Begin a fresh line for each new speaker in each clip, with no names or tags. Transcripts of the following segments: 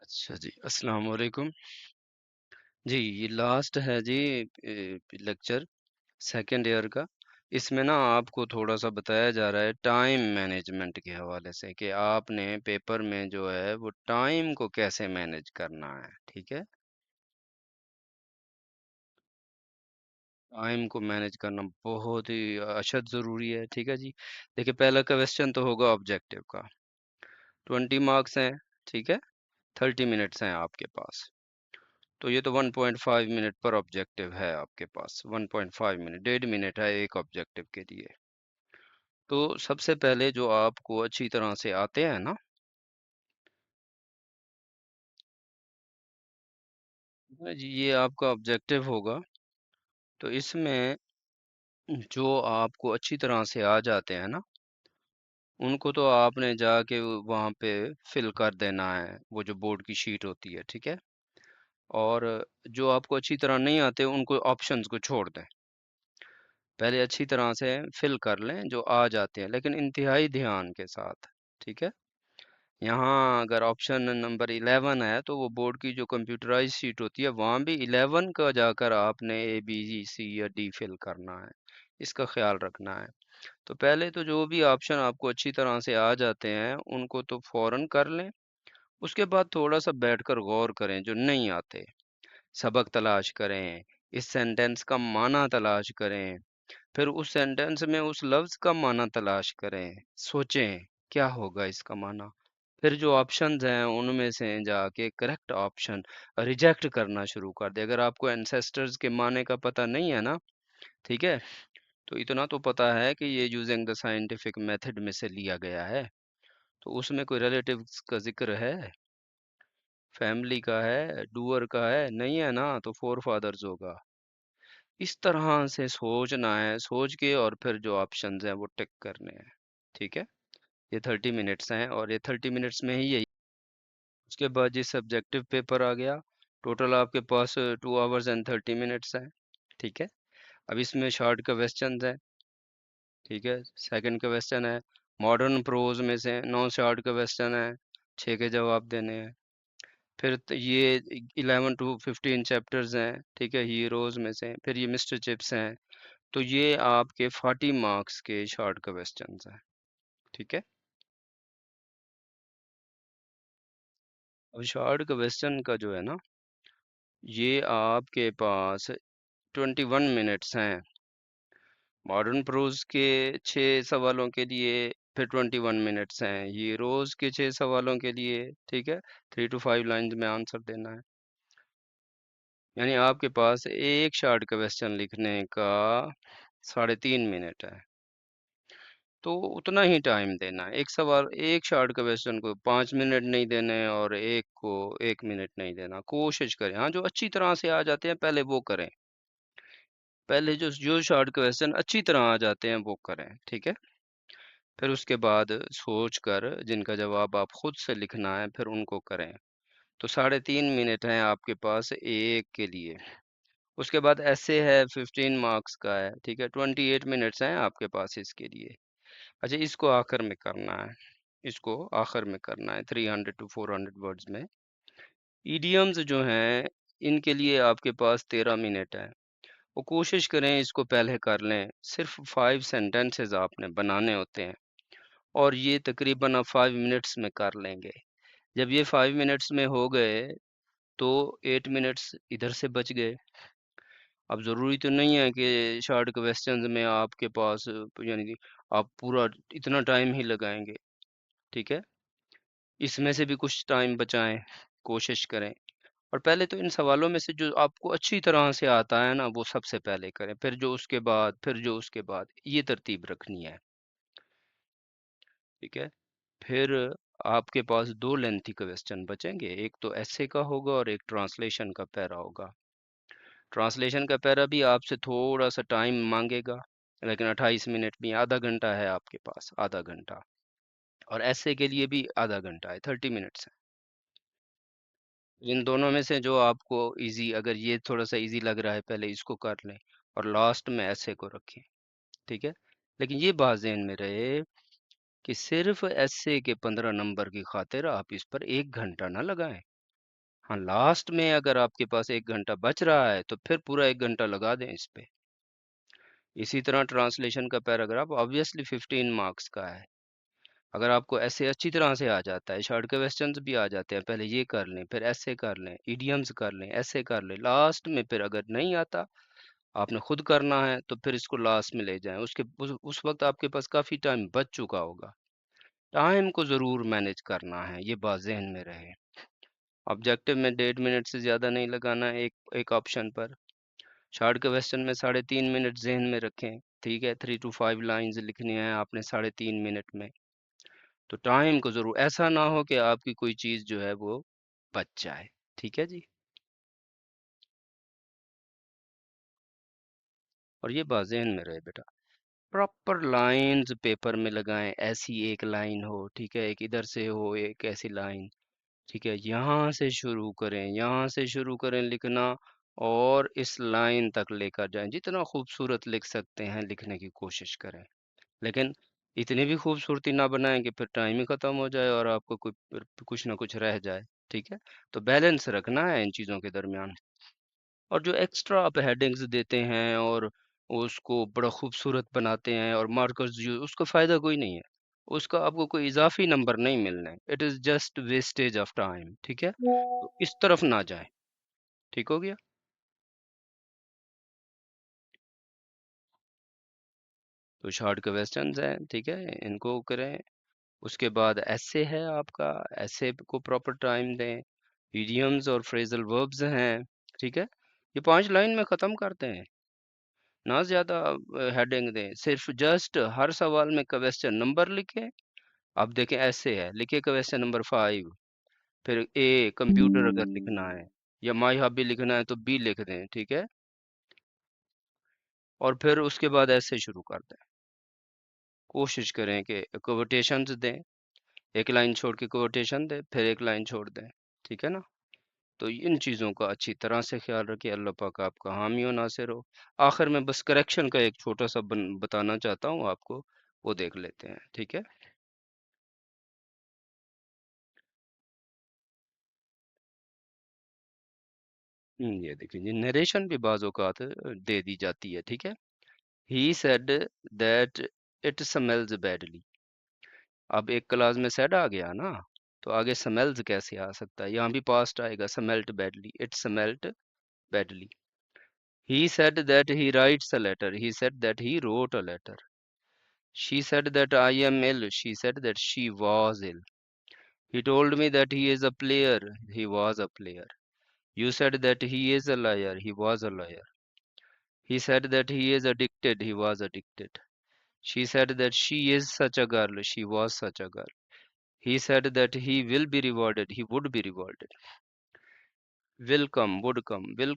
अच्छा जी, अस्सलाम वालेकुम। जी, ये लास्ट है जी लेक्चर सेकंड ईयर का। इसमें ना आपको थोड़ा सा बताया जा रहा है टाइम मैनेजमेंट के हवाले से कि आपने पेपर में जो है वो टाइम को कैसे मैनेज करना है। ठीक है, टाइम को मैनेज करना बहुत ही अशद ज़रूरी है। ठीक है जी, देखिए पहला क्वेश्चन तो होगा ऑब्जेक्टिव का। 20 मार्क्स हैं। ठीक है, 30 मिनट्स हैं आपके पास। तो ये तो 1.5 मिनट पर ऑब्जेक्टिव है आपके पास। 1.5 मिनट, 1.5 मिनट है एक ऑब्जेक्टिव के लिए। तो सबसे पहले जो आपको अच्छी तरह से आते हैं ना, जी ये आपका ऑब्जेक्टिव होगा। तो इसमें जो आपको अच्छी तरह से आ जाते हैं ना, उनको तो आपने जाके वहाँ पे फिल कर देना है, वो जो बोर्ड की शीट होती है। ठीक है, और जो आपको अच्छी तरह नहीं आते उनको ऑप्शंस को छोड़ दें। पहले अच्छी तरह से फिल कर लें जो आ जाते हैं, लेकिन इंतहाई ध्यान के साथ। ठीक है, यहाँ अगर ऑप्शन नंबर 11 है तो वो बोर्ड की जो कंप्यूटराइज शीट होती है वहाँ भी 11 का जाकर आपने A B C या D फिल करना है। इसका ख्याल रखना है। तो पहले तो जो भी ऑप्शन आपको अच्छी तरह से आ जाते हैं उनको तो फौरन कर लें। उसके बाद थोड़ा सा बैठकर गौर करें जो नहीं आते। सबक तलाश करें, इस सेंटेंस का माना तलाश करें, फिर उस सेंटेंस में उस लफ्ज का माना तलाश करें, सोचें क्या होगा इसका माना। फिर जो ऑप्शंस हैं उनमें से जाके करेक्ट ऑप्शन रिजेक्ट करना शुरू कर दे। अगर आपको एंसेस्टर्स के माने का पता नहीं है ना, ठीक है, तो इतना तो पता है कि ये यूजिंग द साइंटिफिक मेथड में से लिया गया है। तो उसमें कोई रिलेटिव्स का जिक्र है, फैमिली का है, डूअर का है, नहीं है ना, तो फोर फादर्स होगा। इस तरह से सोचना है, सोच के और फिर जो ऑप्शंस हैं वो टिक करने हैं। ठीक है, ये 30 मिनट्स हैं और ये 30 मिनट्स में ही यही। उसके बाद ये सब्जेक्टिव पेपर आ गया। टोटल आपके पास 2 आवर्स एंड 30 मिनट्स हैं। ठीक है, अब इसमें शॉर्ट क्वेश्चंस हैं। ठीक है, सेकंड क्वेश्चन है मॉडर्न प्रोज में से 9 शॉर्ट क्वेश्चन है, 6 के जवाब देने हैं। फिर ये 11 to 15 चैप्टर्स हैं। ठीक है, हीरोज में से। फिर ये मिस्टर चिप्स हैं। तो ये आपके 40 मार्क्स के शॉर्ट क्वेश्चंस हैं। ठीक है, अब शॉर्ट क्वेश्चन का जो है ना, ये आपके पास 21 मिनट्स हैं। मॉडर्न प्रोज के 6 सवालों के लिए फिर 21 मिनट्स हैं। ये रोज के 6 सवालों के लिए, ठीक है, 3 to 5 लाइंस में आंसर देना है। यानी आपके पास एक शॉर्ट क्वेश्चन लिखने का 3.5 मिनट है। तो उतना ही टाइम देना है। एक सवाल, एक शॉर्ट क्वेश्चन को 5 मिनट नहीं देने और एक को 1 मिनट नहीं देना। कोशिश करें, हाँ जो अच्छी तरह से आ जाते हैं पहले वो करें। पहले जो जो शॉर्ट क्वेश्चन अच्छी तरह आ जाते हैं वो करें। ठीक है, फिर उसके बाद सोच कर जिनका जवाब आप खुद से लिखना है फिर उनको करें। तो 3.5 मिनट हैं आपके पास एक के लिए। उसके बाद ऐसे है 15 मार्क्स का है। ठीक है, 28 मिनट्स हैं आपके पास इसके लिए। अच्छा, इसको आखिर में करना है। इसको आखिर में करना है 300 to 400 वर्ड्स में। ईडियम्स जो हैं इनके लिए आपके पास 13 मिनट है। वो कोशिश करें इसको पहले कर लें। सिर्फ 5 सेंटेंसेस आपने बनाने होते हैं और ये तकरीबन आप 5 मिनट्स में कर लेंगे। जब ये 5 मिनट्स में हो गए तो 8 मिनट्स इधर से बच गए। अब ज़रूरी तो नहीं है कि शॉर्ट क्वेश्चंस में आपके पास यानी कि आप पूरा इतना टाइम ही लगाएंगे। ठीक है, इसमें से भी कुछ टाइम बचाएं, कोशिश करें। और पहले तो इन सवालों में से जो आपको अच्छी तरह से आता है ना वो सबसे पहले करें, फिर जो उसके बाद, फिर जो उसके बाद, ये तरतीब रखनी है। ठीक है, फिर आपके पास दो लेंथी क्वेश्चन बचेंगे। एक तो ऐसे का होगा और एक ट्रांसलेशन का पैरा होगा। ट्रांसलेशन का पैरा भी आपसे थोड़ा सा टाइम मांगेगा, लेकिन 28 मिनट में आधा घंटा है आपके पास, आधा घंटा। और ऐसे के लिए भी आधा घंटा है, 30 मिनट्स है। इन दोनों में से जो आपको इजी, अगर ये थोड़ा सा इजी लग रहा है पहले इसको कर लें और लास्ट में ऐसे को रखें। ठीक है, लेकिन ये बात ज़हन में रहे कि सिर्फ ऐसे के 15 नंबर की खातिर आप इस पर 1 घंटा ना लगाएं। हाँ, लास्ट में अगर आपके पास 1 घंटा बच रहा है तो फिर पूरा 1 घंटा लगा दें इस पे। इसी तरह ट्रांसलेशन का पैराग्राफ ऑब्वियसली 15 मार्क्स का है। अगर आपको ऐसे अच्छी तरह से आ जाता है, शॉर्ट क्वेश्चंस भी आ जाते हैं, पहले ये कर लें, फिर ऐसे कर लें, इडियम्स कर लें, ऐसे कर लें, लास्ट में फिर अगर नहीं आता, आपने खुद करना है तो फिर इसको लास्ट में ले जाएं। उस वक्त आपके पास काफ़ी टाइम बच चुका होगा। टाइम को ज़रूर मैनेज करना है, ये बात ज़हन में रहे। ऑब्जेक्टिव में 1.5 मिनट से ज़्यादा नहीं लगाना एक एक ऑप्शन पर। शॉर्ट क्वेश्चन में 3.5 मिनट जहन में रखें। ठीक है, 3 to 5 लाइंस लिखनी है आपने 3.5 मिनट में। तो टाइम को ज़रूर, ऐसा ना हो कि आपकी कोई चीज़ जो है वो बच जाए। ठीक है जी। और ये बात ज़हन में रहे बेटा, प्रॉपर लाइंस पेपर में लगाएं। ऐसी एक लाइन हो, ठीक है, एक इधर से हो, एक ऐसी लाइन, ठीक है, यहाँ से शुरू करें, यहाँ से शुरू करें लिखना, और इस लाइन तक लेकर जाएं। जितना खूबसूरत लिख सकते हैं लिखने की कोशिश करें, लेकिन इतनी भी खूबसूरती ना बनाएं कि फिर टाइम ही खत्म हो जाए और आपको कुछ ना कुछ रह जाए। ठीक है, तो बैलेंस रखना है इन चीज़ों के दरमियान। और जो एक्स्ट्रा आप हेडिंग्स देते हैं और उसको बड़ा खूबसूरत बनाते हैं और मार्कर्स यूज, उसका फ़ायदा कोई नहीं है। उसका आपको कोई इजाफी नंबर नहीं मिलना है। It is just wastage of time. ठीक है, तो इस तरफ ना जाए। ठीक हो गया। तो शॉर्ट क्वेश्चंस हैं, ठीक है, इनको करें। उसके बाद ऐसे है आपका, ऐसे को प्रॉपर टाइम दें। इडियम्स और फ्रेजल वर्ब्स हैं, ठीक है, ये 5 लाइन में ख़त्म करते हैं। ना ज़्यादा हेडिंग दें, सिर्फ जस्ट हर सवाल में क्वेश्चन नंबर लिखें। अब देखें, ऐसे है, लिखिए क्वेश्चन नंबर 5, फिर ए कंप्यूटर अगर लिखना है या माई हॉबी लिखना है तो बी लिख दें। ठीक है, और फिर उसके बाद ऐसे शुरू कर दें। कोशिश करें कि कोटेशंस दें, एक लाइन छोड़ के कोटेशन दें, फिर एक लाइन छोड़ दें। ठीक है ना। तो इन चीज़ों का अच्छी तरह से ख्याल रखिए। अल्लाह पाक आपका हामी और नासिर हो। आखिर में बस करेक्शन का एक छोटा सा बताना चाहता हूँ आपको, वो देख लेते हैं। ठीक है। ये देखिए, ये नरेशन भी बाज़ औक़ात दे दी जाती है। ठीक है। He said that it smells badly. अब एक क्लास में सेड आ गया ना, तो आगे स्मेल्स कैसे आ सकता है? यहाँ भी पास्ट आएगा, smelt badly, it smelt badly. He said that he writes a letter. He said that he wrote a letter. She said that I am ill. She said that she was ill. He told me that he is a player. He was a player. You said that he is a liar. He was a liar. He said that he is addicted. He was addicted. She said that she is such a girl. She was such a girl. He said that he will be rewarded. He would be rewarded. Will come, will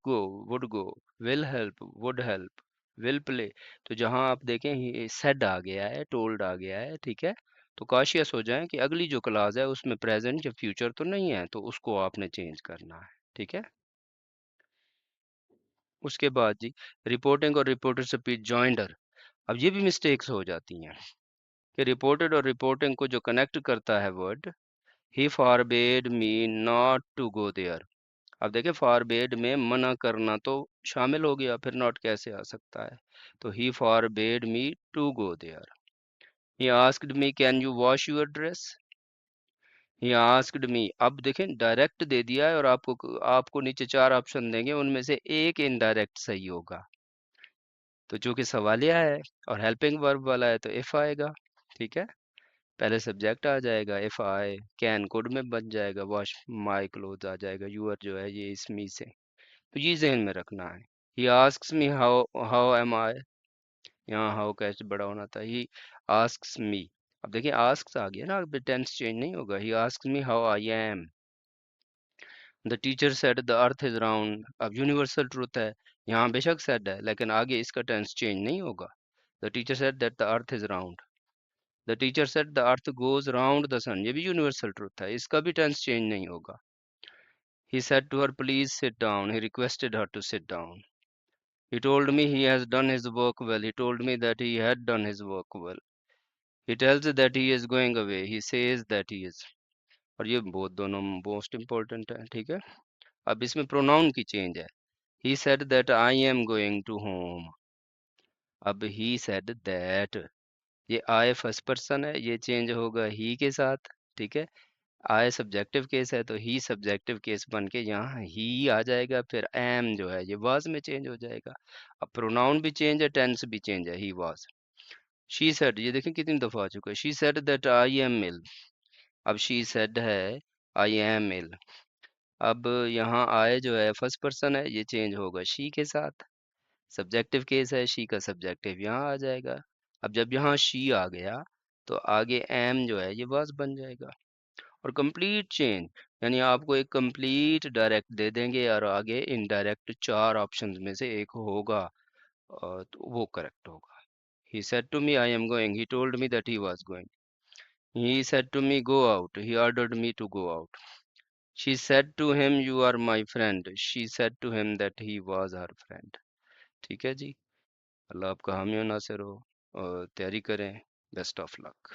go, will help, will play। तो जहां आप देखें he said आ गया है, told आ गया है, ठीक है, तो कॉशियस हो जाएं कि अगली जो क्लास है उसमें प्रेजेंट या फ्यूचर तो नहीं है, तो उसको आपने चेंज करना है। ठीक है। उसके बाद जी, रिपोर्टिंग और रिपोर्टर स्पीच जॉइंडर। अब ये भी मिस्टेक्स हो जाती हैं कि रिपोर्टेड और रिपोर्टिंग को जो कनेक्ट करता है word, he forbade me not to go there. अब देखिए, फॉरबेड में मना करना तो शामिल हो गया, फिर नॉट कैसे आ सकता है? तो he forbade me to go there. He asked me can you wash your dress. He asked me, अब देखें डायरेक्ट दे दिया है और आपको नीचे 4 ऑप्शन देंगे, उनमें से एक इनडायरेक्ट सही होगा। तो जो कि सवालिया है और हेल्पिंग वर्ब वाला है तो इफ आएगा। ठीक है, पहले सब्जेक्ट आ जाएगा, इफ आए, कैन कुड में बन जाएगा, वॉश माई क्लोथ आ जाएगा, यूअर जो है ये इस मी से। तो ये ज़हन में रखना है। He asks me how how am I, यहाँ हाउ कैसे बड़ा होना था, ही आस्क्स मी। अब देखिए, आस्क्स आ गया ना, अब टेंस चेंज नहीं होगा। ही asks me how I am. The teacher said the earth is round. अब यूनिवर्सल ट्रूथ है, यहाँ बेशक सेड है लेकिन आगे इसका टेंस चेंज नहीं होगा। The teacher said that the earth is round. The teacher said the earth goes round the sun, ये भी यूनिवर्सल ट्रूथ है, इसका भी टेंस चेंज नहीं होगा। He said to her please sit down. He requested her to sit down. He told me he has done his work well. He told me that he had done his work well. He tells that he is going away. He says that he is। और ये बहुत दोनों most important है। ठीक है। अब इसमें pronoun की चेंज है। He said that I am going to home. अब ही सेड दैट, ये आई फर्स्ट पर्सन है, ये चेंज होगा ही के साथ। ठीक है, आई सब्जेक्टिव केस है तो ही सब्जेक्टिव केस बन के यहाँ ही आ जाएगा, फिर एम जो है ये वाज में चेंज हो जाएगा। अब प्रोनाउन भी चेंज है, टेंस भी चेंज है, ही वाज। शी सेड, ये देखें कितनी दफा आ चुका है, she said that I am ill. अब शी सेड है आई एम इल। अब यहाँ आए जो है फर्स्ट पर्सन है, ये चेंज होगा शी के साथ। सब्जेक्टिव केस है, शी का सब्जेक्टिव यहाँ आ जाएगा। अब जब यहाँ शी आ गया तो आगे एम जो है ये वाज बन जाएगा। और कंप्लीट चेंज, यानी आपको एक कंप्लीट डायरेक्ट दे देंगे और आगे इनडायरेक्ट चार ऑप्शंस में से एक होगा, तो वो करेक्ट होगा। He said to me I am going, he told me that he was going. He said to me go out, he ordered me to go out. She said to him you are my friend, she said to him that he was her friend. ठीक है जी, अल्लाह आपका हामी और नासिर हो, और तैयारी करें। Best of luck.